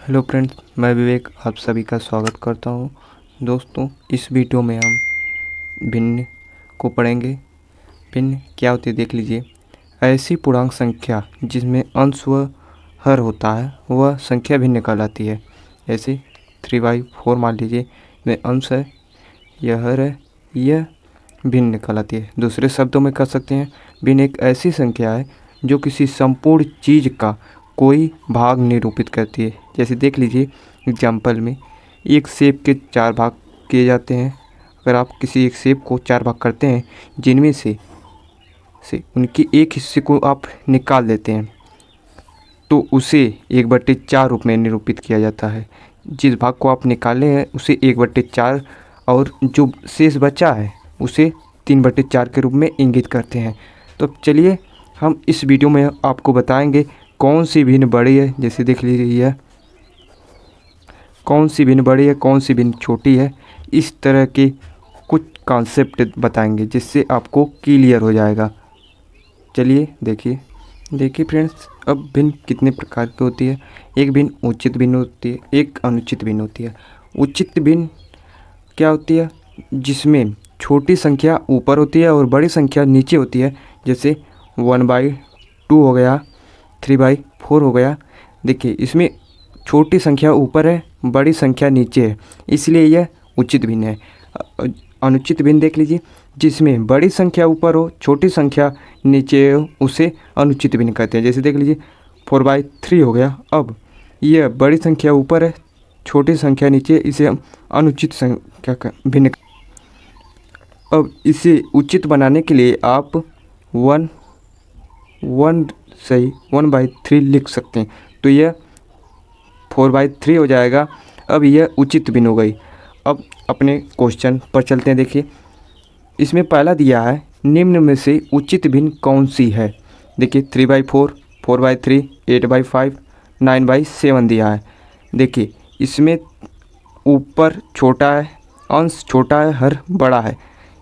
Hello friends, मैं विवेक आप सभी का स्वागत करता हूं। दोस्तों, इस वीडियो में हम भिन्न को पढ़ेंगे। भिन्न क्या होती है देख लीजिए। ऐसी पूर्णांक संख्या जिसमें अंश व हर होता है वह संख्या भिन्न कहलाती है। जैसे 3/4 मान लीजिए, में अंश है, यह हर है, यह भिन्न कहलाती है। दूसरे शब्दों में कह सकते हैं भिन्न एक ऐसी संख्या है जो किसी संपूर्ण चीज़ का कोई भाग निरूपित करती है। जैसे देख लीजिए एग्जाम्पल में, एक सेब के 4 भाग किए जाते हैं। अगर आप किसी एक सेब को 4 भाग करते हैं जिनमें से उनके एक हिस्से को आप निकाल देते हैं तो उसे 1/4 रूप में निरूपित किया जाता है। जिस भाग को आप निकाले हैं उसे 1/4 और जो शेष बचा है उसे 3/4 के रूप में इंगित करते हैं। तो चलिए हम इस वीडियो में आपको बताएंगे कौन सी भिन्न बड़ी है। जैसे देख लीजिए कौन सी भिन्न बड़ी है, कौन सी भिन्न छोटी है। इस तरह के कुछ कॉन्सेप्ट बताएंगे जिससे आपको क्लियर हो जाएगा। चलिए देखिए फ्रेंड्स, अब भिन्न कितने प्रकार की होती है। एक भिन्न उचित भिन्न होती है, एक अनुचित भिन्न होती है। उचित भिन्न क्या होती है? जिसमें छोटी संख्या ऊपर होती है और बड़ी संख्या नीचे होती है। जैसे 1/2 हो गया, 3/4 हो गया। देखिए इसमें छोटी संख्या ऊपर है, बड़ी संख्या नीचे है, इसलिए यह उचित भिन्न है। अनुचित भिन्न देख लीजिए, जिसमें बड़ी संख्या ऊपर हो, छोटी संख्या नीचे हो, उसे अनुचित भिन्न कहते हैं। जैसे देख लीजिए 4/3 हो गया। अब यह बड़ी संख्या ऊपर है, छोटी संख्या नीचे, इसे हम अनुचित संख्या का भिन्न। अब इसे उचित बनाने के लिए आप 1/3 लिख सकते हैं, तो यह 4/3 हो जाएगा। अब यह उचित भिन्न हो गई। अब अपने क्वेश्चन पर चलते हैं। देखिए इसमें पहला दिया है निम्न में से उचित भिन्न कौन सी है। देखिए 3/4, 4/3, 8/5, 9/7 दिया है। देखिए इसमें ऊपर छोटा है, अंश छोटा है, हर बड़ा है।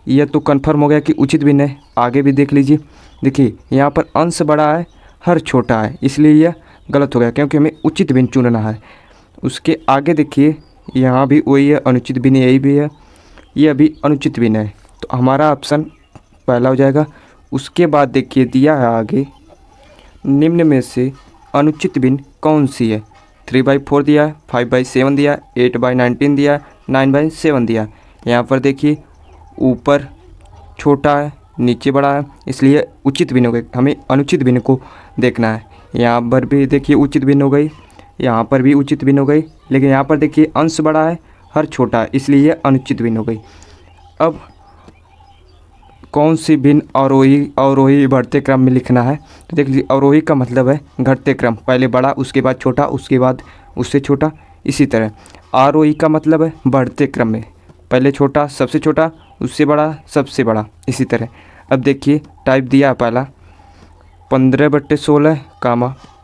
यह तो कन्फर्म हो गया कि उचित भिन्न है। आगे भी देख लीजिए, देखिए यहाँ पर अंश बड़ा है, हर छोटा है, इसलिए यह गलत हो गया क्योंकि हमें उचित भिन्न चुनना है। उसके आगे देखिए यहाँ भी वही है, अनुचित भिन्न, यही भी है, यह भी अनुचित भिन्न है। तो हमारा ऑप्शन पहला हो जाएगा। उसके बाद देखिए दिया है आगे निम्न में से अनुचित भिन्न कौन सी है। 3/4 दिया है, 5/7 दिया है, 8/19 दिया है, 9/7 दिया है। यहाँ पर देखिए ऊपर छोटा है, नीचे बड़ा है, इसलिए उचित भिन्न हो गई। हमें अनुचित भिन्न को देखना है। यहाँ पर भी देखिए उचित भिन्न हो गई, यहाँ पर भी उचित भिन्न हो गई, लेकिन यहाँ पर देखिए अंश बड़ा है, हर छोटा है, इसलिए यह अनुचित भिन्न हो गई। अब कौन सी भिन्न अवरोही बढ़ते क्रम में लिखना है। तो देख लीजिए अवरोही का मतलब है घटते क्रम, पहले बड़ा, उसके बाद छोटा, उसके बाद उससे छोटा। इसी तरह आरोही का मतलब है बढ़ते क्रम में, पहले छोटा, सबसे छोटा, उससे बड़ा, सबसे बड़ा। इसी तरह अब देखिए टाइप दिया है पहला 15/16,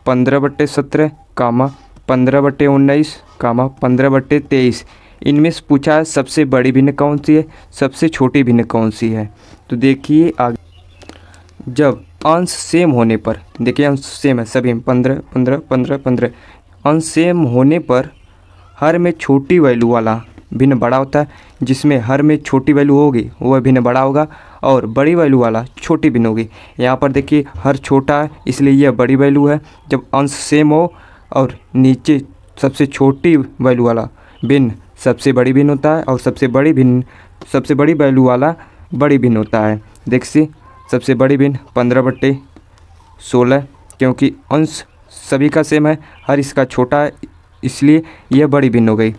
15/17, 15/19, 15/23। इनमें से पूछा है सबसे बड़ी भिन्न कौन सी है, सबसे छोटी भिन्न कौन सी है। तो देखिए आगे जब अंश सेम होने पर, देखिए अंश सेम है सभी में, 15 15 15 15। अंश सेम होने पर हर में छोटी वैल्यू वाला भिन्न बड़ा होता है। जिसमें हर में छोटी वैल्यू होगी वह भिन्न बड़ा होगा और बड़ी वैल्यू वाला छोटी भिन्न होगी। यहाँ पर देखिए हर छोटा है, इसलिए यह बड़ी वैल्यू है। जब अंश सेम हो और नीचे सबसे छोटी वैल्यू वाला भिन्न सबसे बड़ी भिन्न होता है और सबसे बड़ी वैल्यू वाला बड़ी भिन्न होता है। देखिए सबसे बड़ी भिन्न 15/16, क्योंकि अंश सभी का सेम है, हर इसका छोटा है, इसलिए यह बड़ी भिन्न हो गई।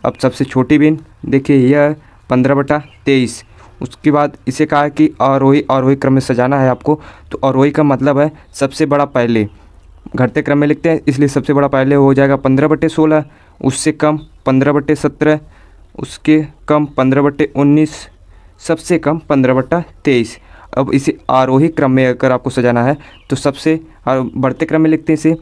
अब सबसे छोटी भिन्न देखिए यह 15/23। उसके बाद इसे कहा है कि आरोही क्रम में सजाना है आपको। तो आरोही का मतलब है सबसे बड़ा पहले, घटते क्रम में लिखते हैं, इसलिए सबसे बड़ा पहले हो जाएगा 15/16, उससे कम 15/17, उसके कम 15/19, सबसे कम 15/23। अब इसे आरोही क्रम में अगर आपको सजाना है तो सबसे बढ़ते क्रम में लिखते हैं इसे,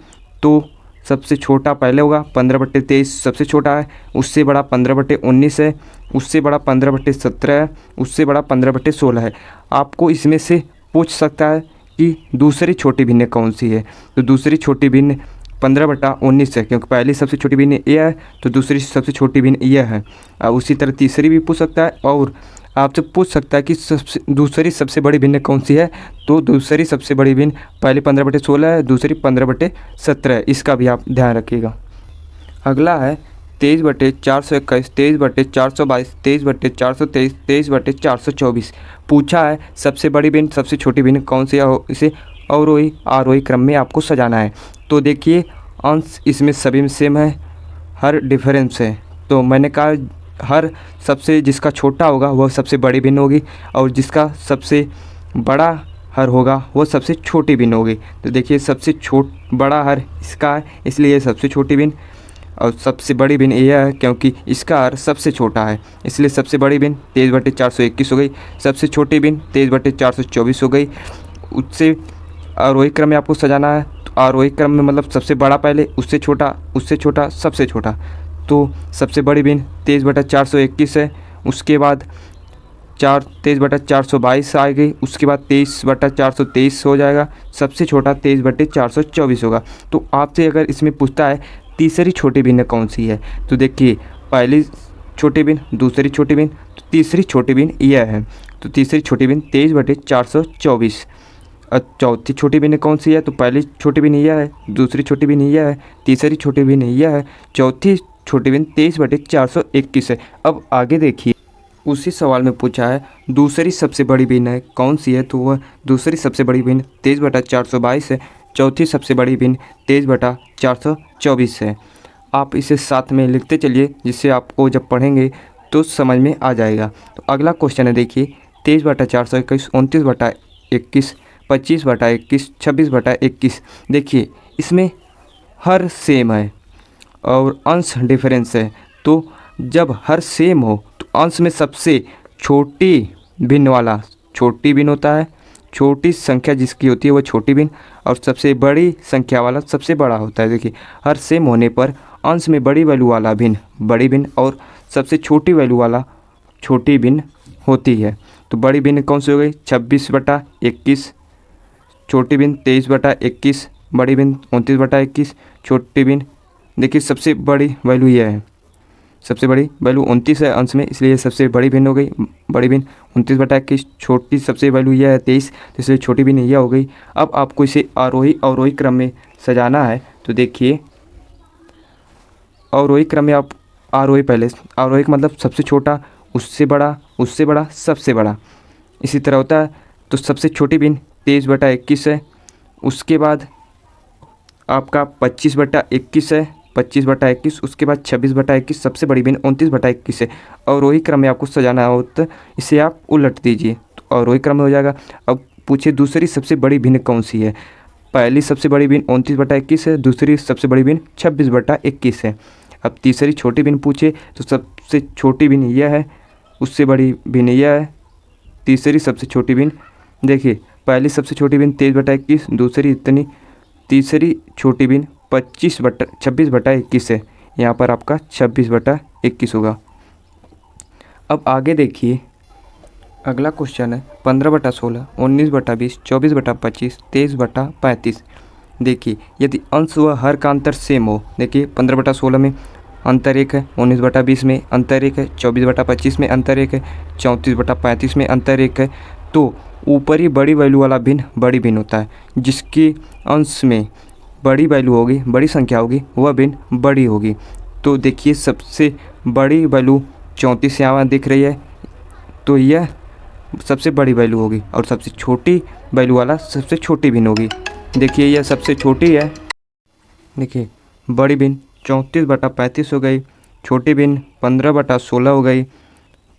तो सबसे छोटा पहले होगा 15/23, सबसे छोटा है, उससे बड़ा 15/19 है, उससे बड़ा 15/17 है, उससे बड़ा 15/16 है। आपको इसमें से पूछ सकता है कि दूसरी छोटी भिन्न कौन सी है। तो दूसरी छोटी भिन्न 15/19 है, क्योंकि पहली सबसे छोटी भिन्न यह है तो दूसरी सबसे छोटी भिन्न यह है। उसी तरह तीसरी भी पूछ सकता है, और आपसे पूछ सकता है कि दूसरी सबसे बड़ी भिन्न कौन सी है, तो दूसरी सबसे बड़ी भिन्न पहली 15/16 है, दूसरी 15/17 है। इसका भी आप ध्यान रखिएगा। अगला है 23/421, 23/422, 23/423, 23/424। पूछा है सबसे बड़ी भिन्न सबसे छोटी भिन्न कौन सी है, इसे अवरोही आरोही क्रम में आपको सजाना है। तो देखिए अंश इसमें सभी में सेम है, हर डिफरेंस है। तो मैंने कहा हर सबसे जिसका छोटा होगा वह सबसे बड़ी भिन्न होगी, और जिसका सबसे बड़ा हर होगा वो सबसे छोटी भिन्न होगी। तो देखिए सबसे बड़ा हर इसका है, इसलिए ये सबसे छोटी भिन्न, और सबसे बड़ी भिन्न यह है क्योंकि इसका हर सबसे छोटा है, इसलिए सबसे बड़ी भिन्न 23/421 हो गई। सबसे छोटी भिन्न 23/424 हो गई। उससे आरोही क्रम में आपको सजाना है, तो आरोही क्रम में मतलब सबसे बड़ा पहले, उससे छोटा, सबसे छोटा। तो सबसे बड़ी भिन्न 23/421 है, उसके बाद 23/422 आ गई, उसके बाद 23/423 हो जाएगा, सबसे छोटा 23/424 होगा। तो आपसे अगर इसमें पूछता है तीसरी छोटी भिन्न कौन सी है, तो देखिए पहली छोटी भिन्न, दूसरी छोटी भिन्न, तो तीसरी छोटी भिन्न यह है। तो तीसरी छोटी भिन्न 23/424। चौथी छोटी भिन्न कौन सी है, तो पहली छोटी भिन्न यह है, दूसरी छोटी भिन्न यह है, तीसरी छोटी भिन्न यह है, चौथी छोटी भिन्न 23/421 है। अब आगे देखिए उसी सवाल में पूछा है दूसरी सबसे बड़ी भिन्न है कौन सी है, तो वह दूसरी सबसे बड़ी भिन्न 23/422 है। चौथी सबसे बड़ी भिन्न 23/424 है। आप इसे साथ में लिखते चलिए, जिससे आपको जब पढ़ेंगे तो समझ में आ जाएगा। तो अगला क्वेश्चन है देखिए 23/421, 29/21, 25/21, 26/21। देखिए इसमें हर सेम है और अंश डिफरेंस है। तो जब हर सेम हो तो अंश में सबसे छोटी भिन्न वाला छोटी भिन्न होता है, छोटी संख्या जिसकी होती है वो छोटी भिन्न, और सबसे बड़ी संख्या वाला सबसे बड़ा होता है। देखिए हर सेम होने पर अंश में बड़ी वैल्यू वाला भिन्न बड़ी भिन्न और सबसे छोटी वैल्यू वाला छोटी भिन्न होती है। तो बड़ी भिन्न कौन सी हो गई 26/21, छोटी भिन्न 23/21, बड़ी भिन्न 29/21, छोटी भिन्न देखिए सबसे बड़ी वैल्यू यह है, सबसे बड़ी वैल्यू 29 है अंश में, इसलिए सबसे बड़ी भिन्न हो गई बड़ी भिन्न 29/21। छोटी सबसे वैल्यू यह है 23, तो इसलिए छोटी भिन्न यह हो गई। अब आपको इसे आरोही अवरोही क्रम में सजाना है। तो देखिए अवरोही क्रम में आप आरोही पहले, आरोही का मतलब सबसे छोटा, उससे बड़ा, सबसे बड़ा, इसी तरह होता है। तो सबसे छोटी भिन्न 23/21 है, उसके बाद आपका 25/21 है, 25/21, उसके बाद 26/21, सबसे बड़ी भिन्न 29/21 है। अवरोही क्रम में आपको सजाना हो तो इसे आप उलट दीजिए, तो अवरोही क्रम में हो जाएगा। अब पूछिए दूसरी सबसे बड़ी भिन्न कौन सी है। पहली सबसे बड़ी भिन्न 29/21 है, दूसरी सबसे बड़ी भिन्न 26/21 है। अब तीसरी छोटी भिन्न पूछे तो सबसे छोटी भिन्न यह है, उससे बड़ी भिन्न यह है, तीसरी सबसे छोटी भिन्न देखिए पहली सबसे छोटी भिन्न 23/21, दूसरी इतनी, तीसरी छोटी भिन्न 26/21 है। यहाँ पर आपका 26/21 होगा। अब आगे देखिए अगला क्वेश्चन है 15/16, 19/20, 24/25, 23/35। देखिए यदि अंश व हर का अंतर सेम हो, देखिए 15/16 में अंतर 1 है, 19/20 में अंतर 1 है, 24/25 में अंतर 1 है, 34/35 में अंतर 1 है, तो ऊपरी बड़ी वैल्यू वाला भिन्न बड़ी भिन्न होता है। जिसकी अंश में बड़ी वैल्यू होगी, बड़ी संख्या होगी, वह भिन्न बड़ी होगी। तो देखिए सबसे बड़ी वैल्यू 34 यहाँ दिख रही है, तो यह सबसे बड़ी वैल्यू होगी, और सबसे छोटी वैल्यू वाला सबसे छोटी भिन्न होगी। देखिए यह सबसे छोटी है, देखिए बड़ी भिन्न 34/35 हो गई, छोटी भिन्न 15/16 हो गई।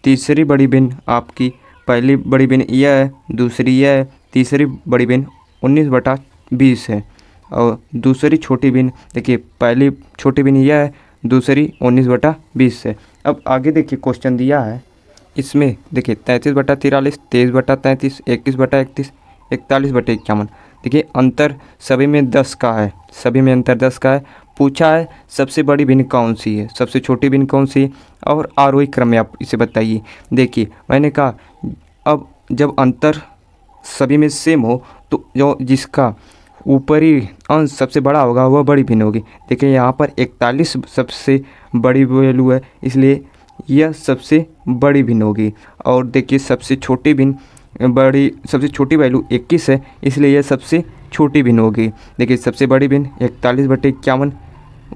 तीसरी बड़ी भिन्न आपकी पहली बड़ी भिन्न यह है, दूसरी यह है, तीसरी बड़ी भिन्न 19/20 है, और दूसरी छोटी भिन्न देखिए पहली छोटी भिन्न यह है, दूसरी 19/20 है। अब आगे देखिए क्वेश्चन दिया है, इसमें देखिए 33/43, 23/33, 21/31, 41/51। देखिए अंतर सभी में 10 का है, सभी में अंतर 10 का है। पूछा है सबसे बड़ी भिन्न कौन सी है, सबसे छोटी भिन्न कौन सी है, और आरोही क्रम में आप इसे बताइए। देखिए मैंने कहा अब जब अंतर सभी में सेम हो तो जो जिसका ऊपरी अंश सबसे बड़ा होगा वह बड़ी भिन्न होगी। देखिए यहाँ पर 41 सबसे बड़ी वैल्यू है, इसलिए यह सबसे बड़ी भिन्न होगी। और देखिए सबसे छोटी वैल्यू 21 है, इसलिए यह सबसे छोटी भिन्न होगी। देखिए सबसे बड़ी भिन्न 41/51,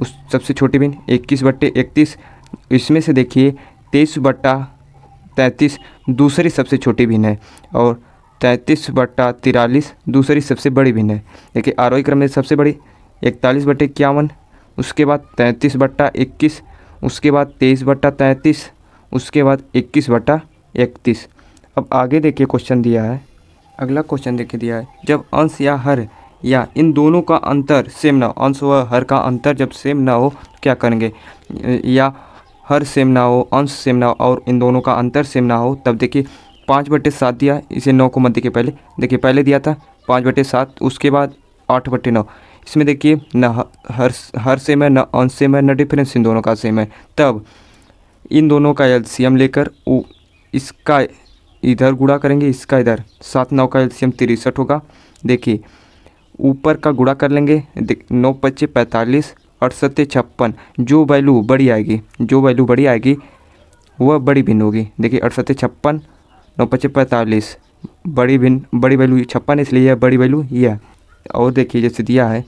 उस सबसे छोटी भिन्न 21/31। इसमें से देखिए 23/33 दूसरी सबसे छोटी भिन्न है और 33/43 दूसरी सबसे बड़ी भिन्न है। देखिए आरोही क्रम में सबसे बड़ी 41/51, उसके बाद 33/21, उसके बाद 23/33, उसके बाद 21/31। अब आगे देखिए क्वेश्चन दिया है, अगला क्वेश्चन देखिए दिया है, जब अंश या हर या इन दोनों का अंतर सेम ना हो, अंश व हर का अंतर जब सेम ना हो क्या करेंगे, या हर सेम ना हो, अंश सेम ना हो और इन दोनों का अंतर सेम ना हो, तब देखिए 5/7 दिया, इसे 9 को मत देखिए देखिए पहले दिया था 5/7, उसके बाद 8/9। इसमें देखिए न हर सेम है, न अंश सेम है, न डिफरेंस इन दोनों का सेम है। तब इन दोनों का एलसीएम लेकर इसका इधर गुणा करेंगे, इसका इधर, 7/9 का एलसीएम 63 होगा। देखिए ऊपर का गुणा कर लेंगे, 9×5 = 45, 8×7 = 56। जो वैल्यू बड़ी आएगी वह बड़ी भिन्न होगी। देखिए 8×7 = 56, 9×5 = 45, बड़ी वैल्यू 56 है, इसलिए यह बड़ी वैल्यू यह। और देखिए जैसे दिया है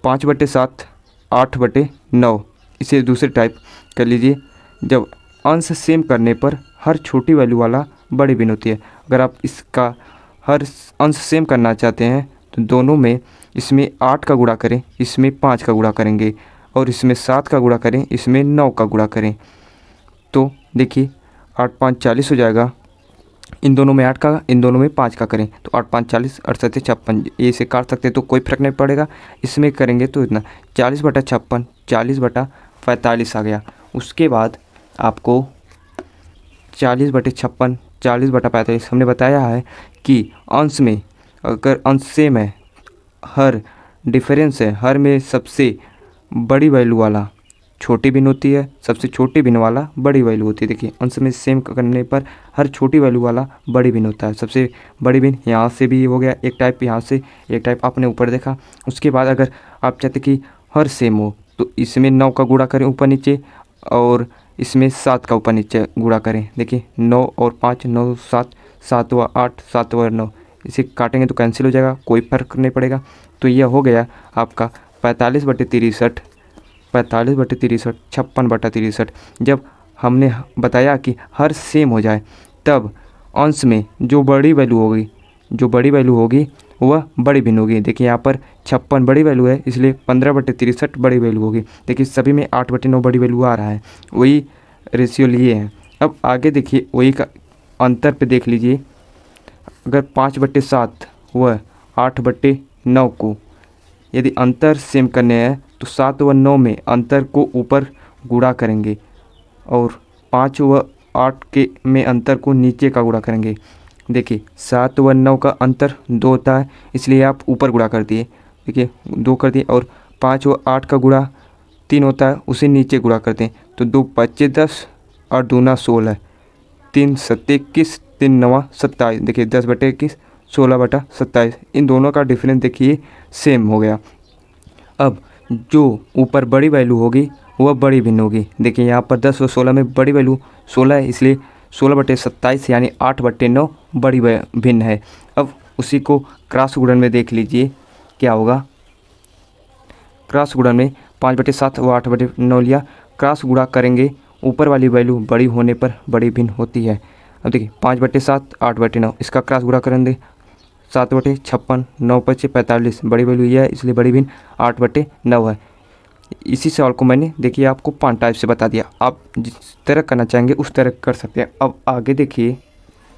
5/7, 8/9, इसे दूसरे टाइप कर लीजिए। जब अंश सेम करने पर हर छोटी वैल्यू वाला बड़ी भिन्न होती है। अगर आप इसका हर अंश सेम करना चाहते हैं तो दोनों में, इसमें 8 का गुणा करें, इसमें 5 का गुणा करेंगे, और इसमें 7 का गुणा करें, इसमें 9 का गुणा करें। तो देखिए 8 × 5 = 40 हो जाएगा। इन दोनों में 8 का, इन दोनों में 5 का करें तो 8 × 5 = 40, 8×7 = 56। ये से काट सकते हैं तो कोई फर्क नहीं पड़ेगा। इसमें करेंगे तो इतना 40/56, 40/45 आ गया। उसके बाद आपको 40/56, 40/45 हमने बताया है कि अंश में अगर अंश सेम है, हर डिफरेंस है, हर में सबसे बड़ी वैल्यू वाला छोटी भिन्न होती है, सबसे छोटी भिन्न वाला बड़ी वैल्यू होती है। देखिए अंश में सेम करने पर हर छोटी वैल्यू वाला बड़ी भिन्न होता है। सबसे बड़ी भिन्न यहाँ से भी हो गया एक टाइप, यहाँ से एक टाइप आपने ऊपर देखा। उसके बाद अगर आप चाहते कि हर सेम हो तो इसमें 9 का गुणा करें ऊपर नीचे, और इसमें 7 का ऊपर नीचे गुणा करें। देखिए 9 और 5, 9 7, 7 व 8, 7 व 9, इसे काटेंगे तो कैंसिल हो जाएगा, कोई फर्क नहीं पड़ेगा। तो यह हो गया आपका 45/63, 45/63, 56/63। जब हमने बताया कि हर सेम हो जाए तब अंश में जो बड़ी वैल्यू होगी वह बड़ी भिन्न होगी। देखिए यहाँ पर 56 बड़ी वैल्यू है, इसलिए 15/63 बड़ी वैल्यू होगी। देखिए सभी में 8/9 बड़ी वैल्यू आ रहा है, वही रेशियो लिए हैं। अब आगे देखिए वही का अंतर पे देख लीजिए। अगर 5/7 व 8/9 को यदि अंतर सेम करने हैं तो 7 व 9 में अंतर को ऊपर गुणा करेंगे, और 5 व 8 के में अंतर को नीचे का गुणा करेंगे। देखिए 7 व 9 का अंतर 2 होता है, इसलिए आप ऊपर गुणा कर दिए। देखिए 2 कर दिए, और 5 व 8 का गुणा 3 होता है, उसे नीचे गुणा करते हैं। तो 2 × 5 = 10 और 2 × 16, 3 × 7 = 21, 3 × 9 = 27। देखिए 10/21, 16/27। इन दोनों का डिफरेंस देखिए सेम हो गया। अब जो ऊपर बड़ी वैल्यू होगी वह बड़ी भिन्न होगी। देखिए यहाँ पर 10 व 16 में बड़ी वैल्यू 16 है, इसलिए 16/27 यानी 8/9 बड़ी भिन्न है। अब उसी को क्रॉस गुणन में देख लीजिए क्या होगा। क्रॉस गुणन में 5/7 व 8/9 लिया, क्रॉस गुणा करेंगे, ऊपर वाली वैल्यू बड़ी होने पर बड़ी भिन्न होती है। अब देखिए 5/7, 8/9, इसका क्रॉस गुणा करेंगे 7/56, 9×5 = 45, बड़ी वैल्यू यह है, इसलिए बड़ी भिन्न 8/9 है। इसी सवाल को मैंने देखिए आपको 5 टाइप से बता दिया, आप जिस तरह करना चाहेंगे उस तरह कर सकते हैं। अब आगे देखिए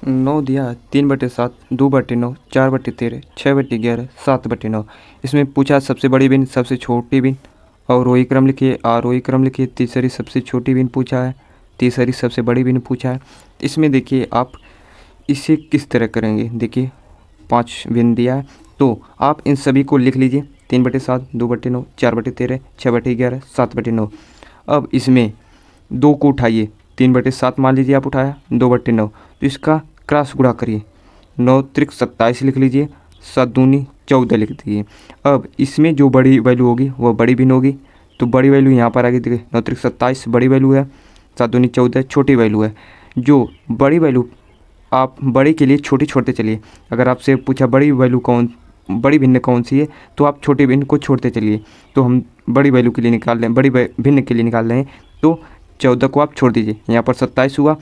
9 दिया है, 3/7, 2/9, 4/13, 6/11, 7/9। इसमें पूछा सबसे बड़ी भिन्न, सबसे छोटी भिन्न, और रोही क्रम लिखिए, आरोही क्रम लिखिए। तीसरी सबसे छोटी भिन्न पूछा है, तीसरी सबसे बड़ी भिन्न पूछा है। इसमें देखिए आप इसे किस तरह करेंगे। देखिए 5 भिन्न दिया है, तो आप इन सभी को लिख लीजिए। 3/7, 2/9, 4/13, 6/11, 7/9। अब इसमें 2 को उठाइए, 3/7 मान लीजिए आप उठाया, 2/9, तो इसका क्रॉस गुणा करिए। 9 × 3 = 27 लिख लीजिए, 7 दूनी 14 लिख दीजिए। अब इसमें जो बड़ी वैल्यू होगी वो बड़ी भिन्न होगी, तो बड़ी वैल्यू यहाँ पर आगे देखिए 9 त्रिक 27 बड़ी वैल्यू है, 7 दूनी 14 छोटी वैल्यू है। जो बड़ी वैल्यू आप बड़े के लिए छोटी छोड़ते चलिए। अगर आपसे पूछा बड़ी वैल्यू बड़ी भिन्न कौन सी है, तो आप छोटी भिन्न को छोड़ते चलिए। तो हम बड़ी वैल्यू के लिए निकाल रहे हैं, बड़ी भिन्न के लिए निकाल रहे हैं, तो 14 को आप छोड़ दीजिए। यहाँ पर 27 हुआ,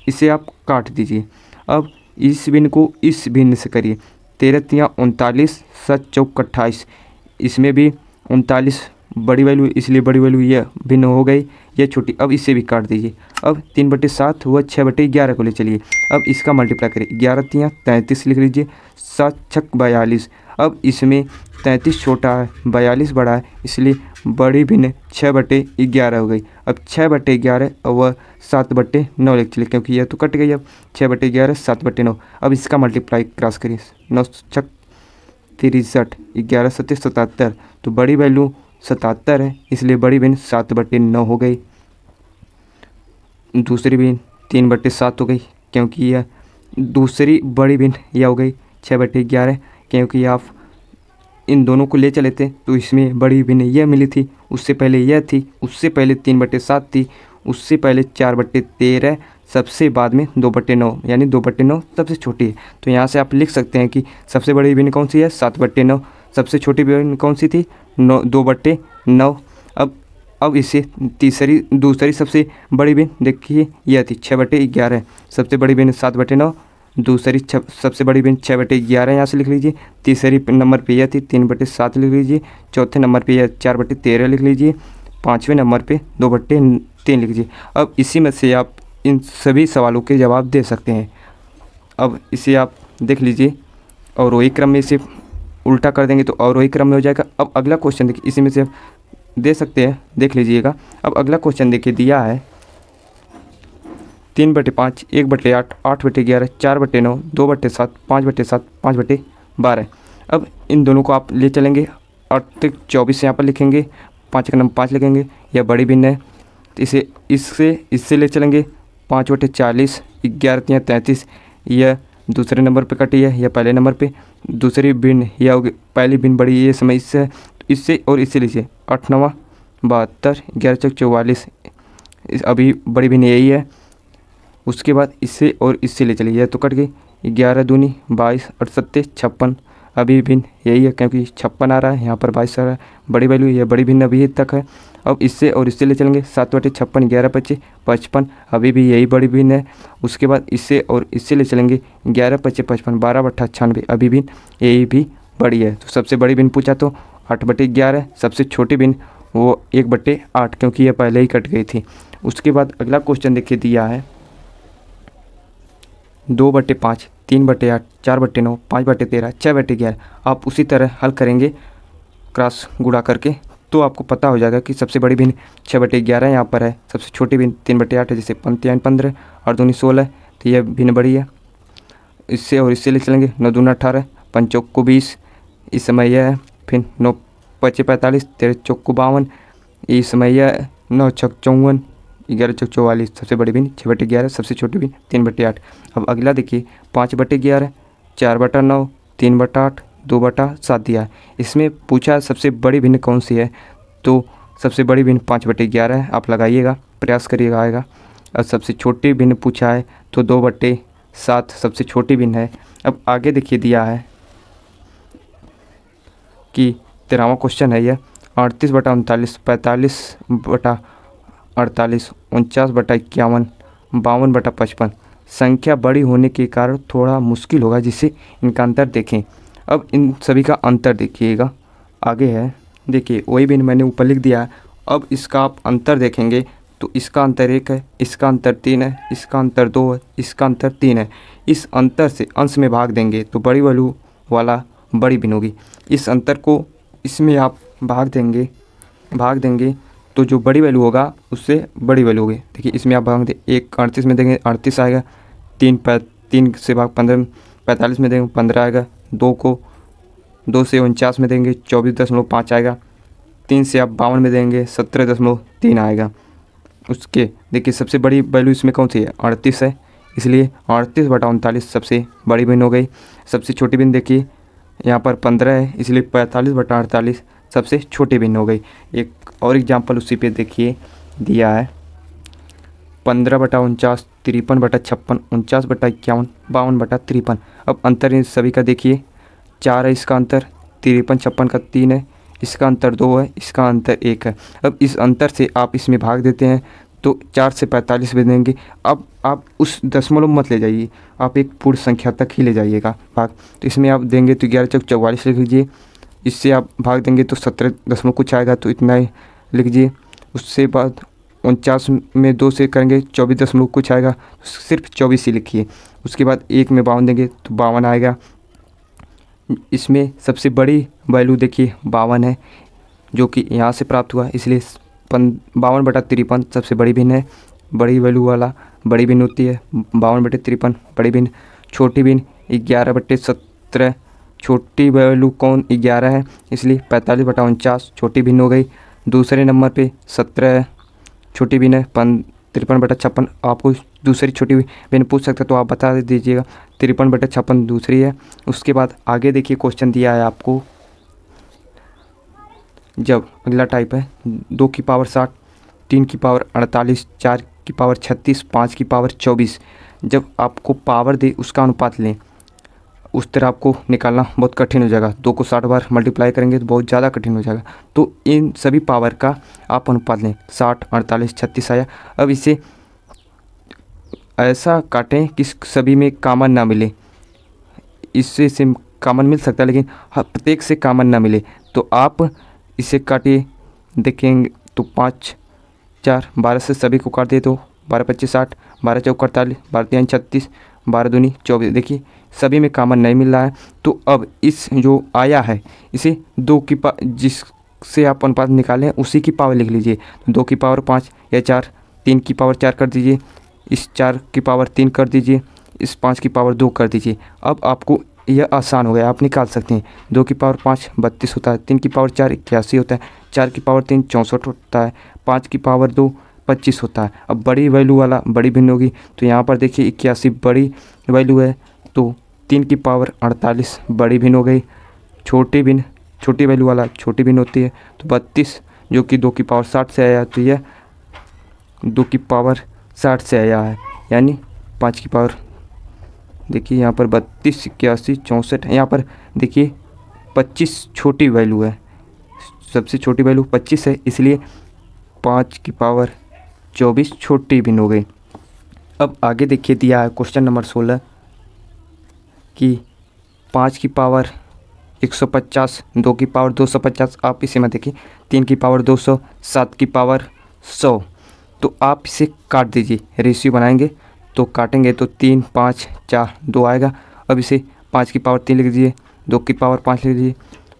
इसे आप काट दीजिए। अब इस भिन्न को इस भिन्न से करिए, 13 तियाँ 39, 7 चौक 28, इसमें भी 39 बड़ी वैल्यू, इसलिए बड़ी वैल्यू यह भिन्न हो गई, यह छोटी। अब इसे भी काट दीजिए। अब 3/7 हुआ, 6/11 को ले चलिए। अब इसका मल्टीप्लाई करिए, 11 तियाँ 33 लिख लीजिए, 7 छक 42। अब इसमें 33 छोटा है, 42 बड़ा है, इसलिए बड़ी भिन्न 6/11 हो गई। अब 6/11 और वह 7/9 लिख चलिए, क्योंकि यह तो कट गई। अब 6/11 7/9। अब इसका मल्टीप्लाई क्रॉस करिए, 9 छक 63, 11 सत्ते 77, तो बड़ी वैल्यू 77 है, इसलिए बड़ी भिन्न 7/9 हो गई। दूसरी भिन्न 3/7 हो गई, क्योंकि यह दूसरी बड़ी भिन्न यह हो गई 6/11, क्योंकि आप इन दोनों को ले चले थे तो इसमें बड़ी भिन्न यह मिली थी, उससे पहले यह थी, उससे पहले 3/7 थी, उससे पहले 4/13, सबसे बाद में 2/9, यानी 2/9 सबसे छोटी है। तो यहाँ से आप लिख सकते हैं कि सबसे बड़ी भिन्न कौन सी है, 7/9। सबसे छोटी भिन्न कौन सी थी, 2/9। अब इसे दूसरी सबसे बड़ी भिन्न देखिए यह थी 6/11, सबसे बड़ी भिन्न 7/9, दूसरी सबसे बड़ी भिन्न 6/11 यहाँ से लिख लीजिए। तीसरी नंबर पे यह थी 3/7 लिख लीजिए। चौथे नंबर पे यह 4/13 लिख लीजिए। पाँचवें नंबर पे 2/3 लिख लीजिए। अब इसी में से आप इन सभी सवालों के जवाब दे सकते हैं। अब इसे आप देख लीजिए, और वही क्रम में इसे उल्टा कर देंगे तो और वही क्रम में हो जाएगा। अब अगला क्वेश्चन देखिए, इसी में से आप दे सकते हैं, देख लीजिएगा। अब अगला क्वेश्चन देखिए, दिया है 3/5, 1/8, 8/11, 4/9, 2/7, 5/7, 5/12। अब इन दोनों को आप ले चलेंगे, 8 24 यहाँ पर लिखेंगे, 5 का नंबर 5 लिखेंगे, यह बड़ी भिन्न है। तो इससे ले चलेंगे 5/40, 11 33, यह दूसरे नंबर पे कटी है, यह पहले नंबर पे। दूसरी भिन्न यह होगी, पहली भिन्न बड़ी ये समय इससे और इससे लीजिए, 8 9 72, 11 चौक 44, अभी बड़ी भिन्न यही है। उसके बाद इससे और इससे ले चलिए, यह तो कट गई, 11 दूनी 22, 8 सत्ते 56, अभी भिन्न यही है, क्योंकि 56 आ रहा है, यहाँ पर 22 आ रहा है, बड़ी वैल्यू, यह बड़ी भिन्न अभी तक है। अब इससे और इससे ले चलेंगे, 7/56, 11 25 55, अभी भी यही बड़ी भिन्न है। उसके बाद इससे और इससे ले चलेंगे, 11 25 55, 12/98, अभी भी यही भी बड़ी है। तो सबसे बड़ी भिन्न पूछा तो 8/11, सबसे छोटी भिन्न वो 1/8, क्योंकि यह पहले ही कट गई थी। उसके बाद अगला क्वेश्चन देखिए, दिया है 2/5, 3/8, 4/9, 5/13, 6/11। आप उसी तरह हल करेंगे क्रॉस गुणा करके, तो आपको पता हो जाएगा कि सबसे बड़ी भिन्न 6/11 यहाँ पर है, सबसे छोटी भिन्न 3/8 है, जैसे 15 और दूनी 16, तो यह भिन्न बड़ी है। इससे और इससे ले चलेंगे, 9 दूना 18, 5 चौक को 20, इस समय यह है। फिर 9 5 45, 13 चौक को 52, इस समय यह है। 9 छक 54, 11 चौक 44, सबसे बड़ी भिन्न 6/11, सबसे छोटी भिन्न 3/8। अब अगला देखिए, 5/11, 4/9, 3/8, 2/7 दिया है। इसमें पूछा सबसे बड़ी भिन्न कौन सी है, तो सबसे बड़ी भिन्न 5/11 है, आप लगाइएगा, प्रयास करिएगा आएगा। और सबसे छोटी भिन्न पूछा है तो 2/7 सबसे छोटी भिन्न है। अब आगे देखिए, दिया है कि 13वां क्वेश्चन है यह, 38/39, 45/48, 49/51, 52/55। संख्या बड़ी होने के कारण थोड़ा मुश्किल होगा, जिससे इनका अंतर देखें। अब इन सभी का अंतर देखिएगा, आगे है, देखिए वही भिन्न मैंने ऊपर लिख दिया है। अब इसका आप अंतर देखेंगे तो इसका अंतर 1 है, इसका अंतर 3 है, इसका अंतर 2 है, इसका अंतर 3 है। इस अंतर से अंश में भाग देंगे तो बड़ी वैल्यू वाला बड़ी भिन्न होगी। इस अंतर को इसमें आप भाग देंगे तो जो बड़ी वैल्यू होगा उससे बड़ी वैल्यू होगी। देखिए इसमें आप भाग दें, 1 38 में देंगे 38 आएगा, 3 से भाग 15 45 में देंगे 15 आएगा, 2 से 49 में देंगे 24.5 आएगा, 3 से आप 52 में देंगे 17.3 आएगा। उसके देखिए सबसे बड़ी वैल्यू इसमें कौन सी है, 38 है, इसलिए 38/39 सबसे बड़ी भिन्न हो गई। सबसे छोटी भिन्न देखिए यहाँ पर 15 है, इसलिए 45/48 सबसे छोटी भिन्न हो गई। एक और एग्जाम्पल उसी पे देखिए दिया है, 15/49, 53/56, 49/51, 52/53। अब अंतर इन सभी का देखिए, 4 है इसका अंतर, 53-56 का 3 है, इसका अंतर 2 है, इसका अंतर 1 है। अब इस अंतर से आप इसमें भाग देते हैं तो 4 से 45 भी देंगे। अब आप उस दशमलव मत ले जाइए, आप एक पूर्ण संख्या तक ही ले जाइएगा भाग। तो इसमें आप देंगे तो 11 चौक 44 लिख लीजिए, इससे आप भाग देंगे तो 17 दशमलव कुछ आएगा, तो इतना ही लिख लीजिए। उससे बाद 49 में 2 से करेंगे 24 दशमलव कुछ आएगा, सिर्फ 24 ही लिखिए। उसके बाद 1 में 52 देंगे तो 52 आएगा। इसमें सबसे बड़ी वैल्यू देखिए 52 है, जो कि यहाँ से प्राप्त हुआ, इसलिए 52/53 सबसे बड़ी भिन्न है। बड़ी वैल्यू वाला बड़ी भिन्न होती है, 52/53 बड़ी भिन्न। छोटी भिन्न 11/17, छोटी वैल्यू कौन 11 है, इसलिए 45/49 छोटी भिन्न हो गई। दूसरे नंबर पे 17 है, छोटी भिन्न है। 53/56 आपको दूसरी छोटी भिन्न पूछ सकता है तो आप बता दीजिएगा, 53/56 दूसरी है। उसके बाद आगे देखिए क्वेश्चन दिया है आपको, जब अगला टाइप है 2 की पावर 60, 3 की पावर 48, 4 की पावर 36, 5 की पावर 24। जब आपको पावर दे उसका अनुपात लें, उस तरह आपको निकालना बहुत कठिन हो जाएगा। 2 को 60 बार मल्टीप्लाई करेंगे तो बहुत ज़्यादा कठिन हो जाएगा। तो इन सभी पावर का आप अनुपात लें, 60, 48, 36 आया। अब इसे ऐसा काटें कि सभी में कॉमन ना मिले, इससे से कॉमन मिल सकता है लेकिन प्रत्येक से कॉमन ना मिले। तो आप इसे काटिए, देखेंगे तो 5, 4, 12 से सभी को काट दिए तो 12×25 60, 12×4 48, 12×3 36, 12×2 24। देखिए सभी में कॉमन नहीं मिल रहा है। तो अब इस जो आया है इसे 2 की जिससे आप अनुपात निकालें उसी की पावर लिख लीजिए। 2 की पावर 5 या 4, 3 की पावर 4 कर दीजिए, इस 4 की पावर 3 कर दीजिए, इस 5 की पावर 2 कर दीजिए। अब आपको यह आसान हो गया, आप निकाल सकते हैं। 2 की पावर 5 32 होता है, 3 की पावर 4 81 होता है, 4 की पावर 3 64 होता है, 5 की पावर 2 25 होता है। अब बड़ी वैल्यू वाला बड़ी भिन्न होगी, तो यहाँ पर देखिए 81 बड़ी वैल्यू है, तो 3 की पावर 48 बड़ी भिन्न हो गई। छोटी भिन्न छोटी वैल्यू वाला छोटी भिन्न होती है, तो 32 जो कि 2 की पावर 60 से आया, तो यह 2 की पावर 60 से आया है, यानी 5 की पावर देखिए यहाँ पर 32, 81, 64। यहाँ पर देखिए 25 छोटी वैल्यू है, सबसे छोटी वैल्यू 25 है, इसलिए 5 की पावर 24 छोटी भिन्न हो गई। अब आगे देखिए दिया है क्वेश्चन नंबर 16 कि 5 की पावर 150, 2 की पावर 250। आप इसे में देखिए 3 की पावर 200, 7 की पावर 100। तो आप इसे काट दीजिए, रेशियो बनाएंगे तो काटेंगे तो 3, 5, 4, 2 आएगा। अब इसे 5 की पावर 3 लिख दीजिए, 2 की पावर 5 लिख दीजिए।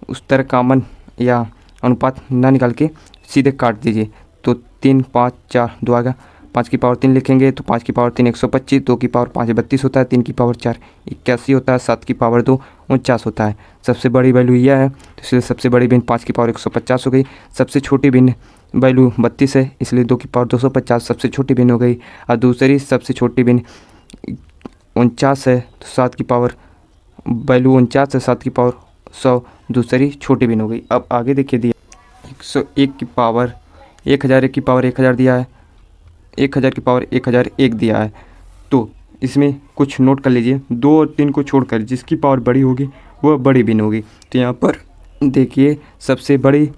उस तरह कॉमन या अनुपात ना निकाल के सीधे काट दीजिए, तो 3, 5, 4, 2 आएगा। 5 की पावर 3 लिखेंगे तो 5 की पावर 3 125, 2 की पावर 5 32 होता है, 3 की पावर 4 81 होता है, 7 की पावर 2 49 होता है। सबसे बड़ी वैल्यू यह है, तो इसलिए सबसे बड़ी भिन्न 5 की पावर 150 हो गई। सबसे छोटी भिन्न वैल्यू 32 है, इसलिए 2 की पावर 250 सबसे छोटी भिन्न हो गई। और दूसरी सबसे छोटी भिन्न 49 है, तो 7 की पावर वैल्यू 49 है, 7 की पावर 100 दूसरी छोटी भिन्न हो गई। अब आगे देखिए दिया 101 की पावर 1001 की पावर 1000 दिया है, 1000 की पावर 1001 दिया है। तो इसमें कुछ नोट कर लीजिए, 2 और 3 को छोड़कर जिसकी पावर बड़ी होगी वह बड़ी भिन्न होगी। तो यहाँ पर देखिए सबसे बड़ी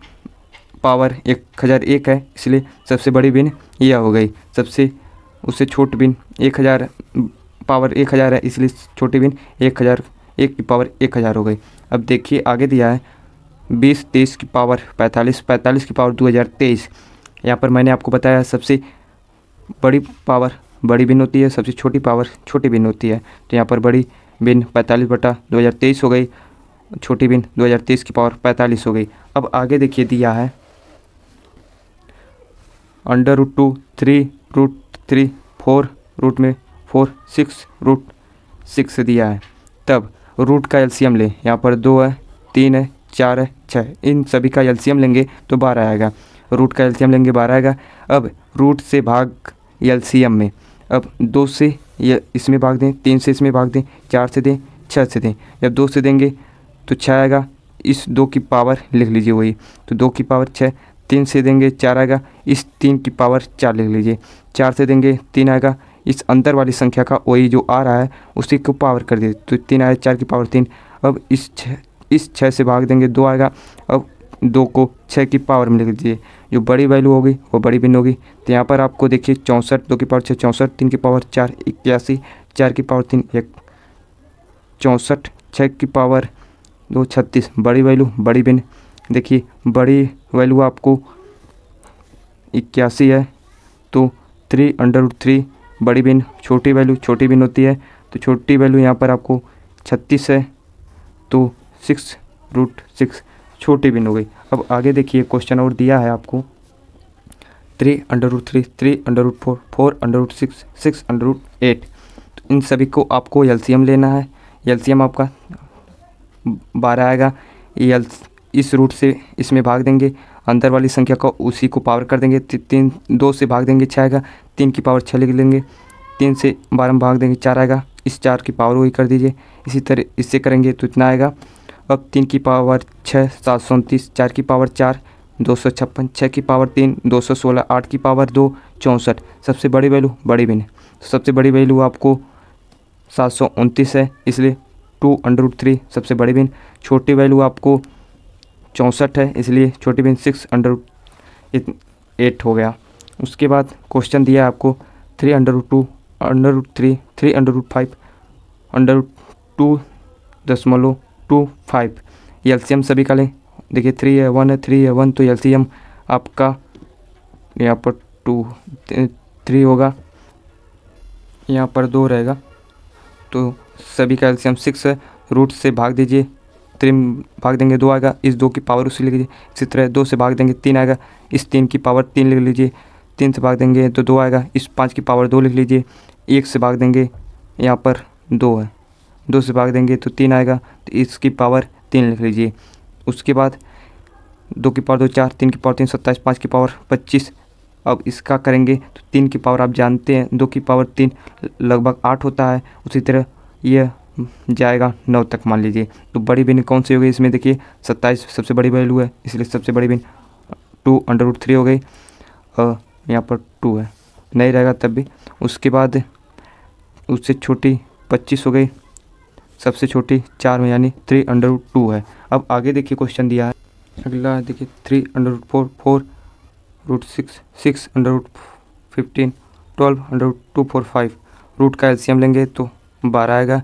पावर 1001 है, इसलिए सबसे बड़ी भिन्न यह हो गई। सबसे उससे छोटी भिन्न 1000 पावर 1000 है, इसलिए छोटी भिन्न 1001 की पावर 1000 हो गई। अब देखिए आगे दिया है 20, 23 की पावर 45, 45 की पावर 2023। यहाँ पर मैंने आपको बताया सबसे बड़ी पावर बड़ी भिन्न होती है, सबसे छोटी पावर छोटी भिन्न होती है। तो यहाँ पर बड़ी भिन्न 45/2023 हो गई, छोटी भिन्न 2023 की पावर 45 हो गई। अब आगे देखिए दिया है √2, 3√3, 4 में 4, 6√6 दिया है। तब रूट का एलसीएम लें, यहाँ पर 2 है, 3 है, 4 है, 6 है, इन सभी का एलसीएम लेंगे तो 12 आएगा। रूट का एलसीएम लेंगे 12 आएगा। अब रूट से भाग एलसीएम में, अब 2 से ये इसमें भाग दें, 3 से इसमें भाग दें, 4 से दें, 6 से दें। जब 2 से देंगे तो 6 आएगा, इस 2 की पावर लिख लीजिए वही, तो 2 की पावर 6, 3 से देंगे 4 आएगा, इस 3 की पावर 4 लिख लीजिए, 4 से देंगे 3 आएगा, इस अंदर वाली संख्या का वही जो आ रहा है उसी को पावर कर दीजिए, तो 3 आया, 4 की पावर 3। अब इस 6 से भाग देंगे 2 आएगा, अब 2 को 6 की पावर में लिख लीजिए, जो बड़ी वैल्यू होगी वो बड़ी भिन्न होगी। तो यहाँ पर आपको देखिए 64, 2 की पावर 6 64, 3 की पावर 4 81, 4 की पावर 3 64, 6 की पावर 2 36, बड़ी वैल्यू बड़ी भिन्न। देखिए बड़ी वैल्यू आपको 81 है, तो 3√3 बड़ी भिन्न, छोटी वैल्यू छोटी भिन्न होती है, तो छोटी वैल्यू यहाँ पर आपको 36 है, तो 6√6 छोटी भिन्न हो गई। अब आगे देखिए क्वेश्चन और दिया है आपको 3√3, 3√4, 4√6, 6√8, तो इन सभी को आपको एलसीएम लेना है। एलसीएम आपका 12 आएगा, ये इस रूट से इसमें भाग देंगे, अंदर वाली संख्या को उसी को पावर कर देंगे, 2 से भाग देंगे 6 आएगा, 3 की पावर 6 लिख लेंगे, 3 से 12 में भाग देंगे 4 आएगा, इस 4 की पावर वही कर दीजिए। इसी तरह इससे करेंगे तो इतना आएगा। अब 3 की पावर 6 729, 4 की पावर 4 256, 6 की पावर 3 216, 8 की पावर 2 64, सबसे बड़ी वैल्यू बड़ी भिन्न, सबसे बड़ी वैल्यू आपको 729 है, इसलिए 2√3 सबसे बड़ी भिन्न। छोटी वैल्यू आपको 64 है, इसलिए छोटी भिन्न 6√8 हो गया। उसके बाद क्वेश्चन दिया है आपको 3√2, √3, 3√5, √2.25, एलसीएम सभी का लें। देखिए 3 है 1 है 3 है 1, तो एलसीएम आपका यहाँ पर 3 होगा, यहाँ पर 2 रहेगा, तो सभी का एलसीएम 6 है। रूट से भाग दीजिए, 3 भाग देंगे 2 आएगा, इस 2 की पावर उसी लिख लीजिए। इसी तरह 2 से भाग देंगे 3 आएगा, इस 3 की पावर 3 लिख लीजिए, 3 से भाग देंगे तो 2 आएगा, इस 5 की पावर 2 लिख लीजिए, 1 से भाग देंगे यहाँ पर 2 है, 2 से भाग देंगे तो 3 आएगा, तो इसकी पावर 3 लिख लीजिए। उसके बाद 2 की पावर 2 4, 3 की पावर 3 27, 5 की पावर 25। अब इसका करेंगे तो 3 की पावर आप जानते हैं, 2 की पावर 3 लगभग 8 होता है, उसी तरह यह जाएगा 9 तक मान लीजिए। तो बड़ी भिन्न कौन सी हो गई इसमें, देखिए 27 सबसे बड़ी वैल्यू है, इसलिए सबसे बड़ी भिन्न 2√3 हो गई, और यहाँ पर 2 है, नहीं रहेगा तब भी। उसके बाद उससे छोटी 25 हो गई, सबसे छोटी 4 में यानी 3√2 है। अब आगे देखिए क्वेश्चन दिया है, अगला देखिए 3√4, 4√6, 6√15, 12√245, रूट का एलसीएम लेंगे तो 12 आएगा,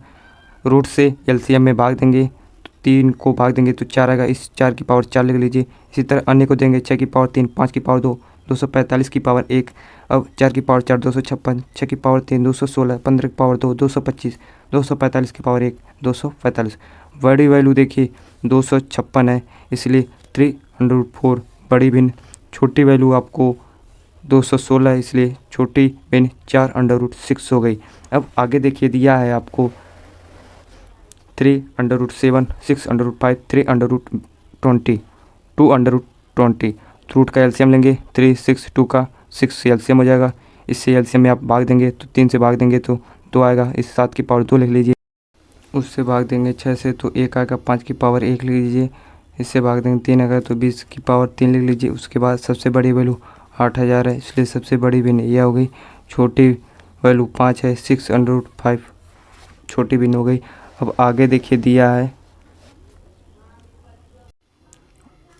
रूट से एलसीएम में भाग देंगे तो 3 को भाग देंगे तो 4 आएगा, इस 4 की पावर 4 लिख लीजिए। इसी तरह अन्य को देंगे 6 की पावर 3, 5 की पावर 2 245 की पावर 1, अब 4 की पावर 4 256, 6 की पावर 3 216, 15 की पावर 2 225, 245 की पावर 1 245। बड़ी वैल्यू देखिए 256 है, इसलिए 3√4 बड़ी भिन्न। छोटी वैल्यू आपको 216 है, इसलिए छोटी भिन्न 4√6 हो गई। अब आगे देखिए दिया है आपको 3√7, 6√5, 3√20, 2√20, रूट का एलसीएम लेंगे 3 6 2 का 6 एलसीएम हो जाएगा, इससे एलसीएम में आप भाग देंगे तो 3 से भाग देंगे तो 2 आएगा, इस 7 की पावर 2 लिख लीजिए, उससे भाग देंगे 6 से तो 1 आएगा, 5 की पावर 1 लिख लीजिए, इससे भाग देंगे 3 आएगा तो 20 की पावर 3 लिख लीजिए। उसके बाद सबसे बड़ी वैल्यू 8000 है, इसलिए सबसे बड़ी भिन्न यह हो गई। छोटी वैल्यू 5 है, 6√5 छोटी भिन्न हो गई। अब आगे देखिए दिया है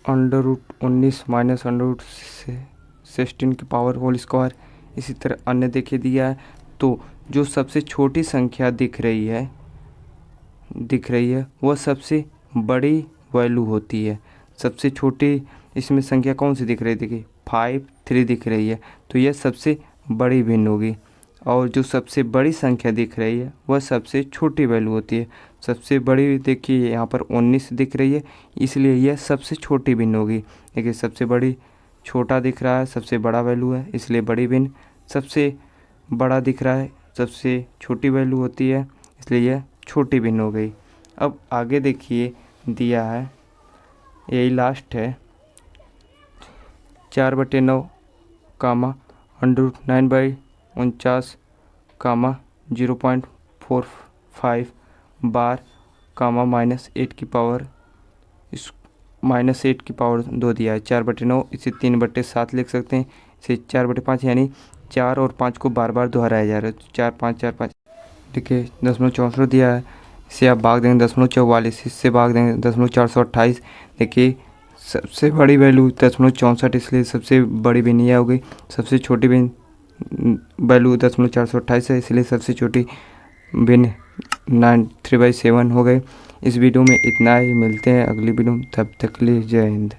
√19 माइनस √16 की पावर होल स्क्वायर। इसी तरह अन्य देखिए दिया है, तो जो सबसे छोटी संख्या दिख रही है वह सबसे बड़ी वैल्यू होती है। सबसे छोटी इसमें संख्या कौन सी दिख रही है, देखिए 5 3 दिख रही है, तो यह सबसे बड़ी भिन्न होगी। और जो सबसे बड़ी संख्या दिख रही है वह सबसे छोटी वैल्यू होती है। सबसे बड़ी देखिए यहाँ पर 19 दिख रही है, इसलिए यह सबसे छोटी भिन्न होगी। देखिए सबसे बड़ी छोटा दिख रहा है, सबसे बड़ा वैल्यू है, इसलिए बड़ी भिन्न। सबसे बड़ा दिख रहा है, सबसे छोटी वैल्यू होती है, इसलिए यह छोटी भिन्न हो गई। अब आगे देखिए दिया है, यही लास्ट है, 4/9 कामा √9/49 कामा 0.45 बार कामा -8 की पावर -8 की पावर 2 दिया है। 4/9 इसे 3/7 लिख सकते हैं। इसे 4/5 यानी 4 और 5 को बार बार दोहराया जा रहा है। 4 5 4 5 देखिए 0.64 दिया है। इसे आप भाग देंगे 0.44, इससे भाग देंगे 0.428। देखिए सबसे बड़ी वैल्यू 0.64, इसलिए सबसे बड़ी भिन्नता हो गई। सबसे छोटी वैल्यू 0.428 है, इसलिए सबसे छोटी भिन्न 93/7 हो गए। इस वीडियो में इतना ही, मिलते हैं अगली वीडियो में, तब तक के लिए जय हिंद।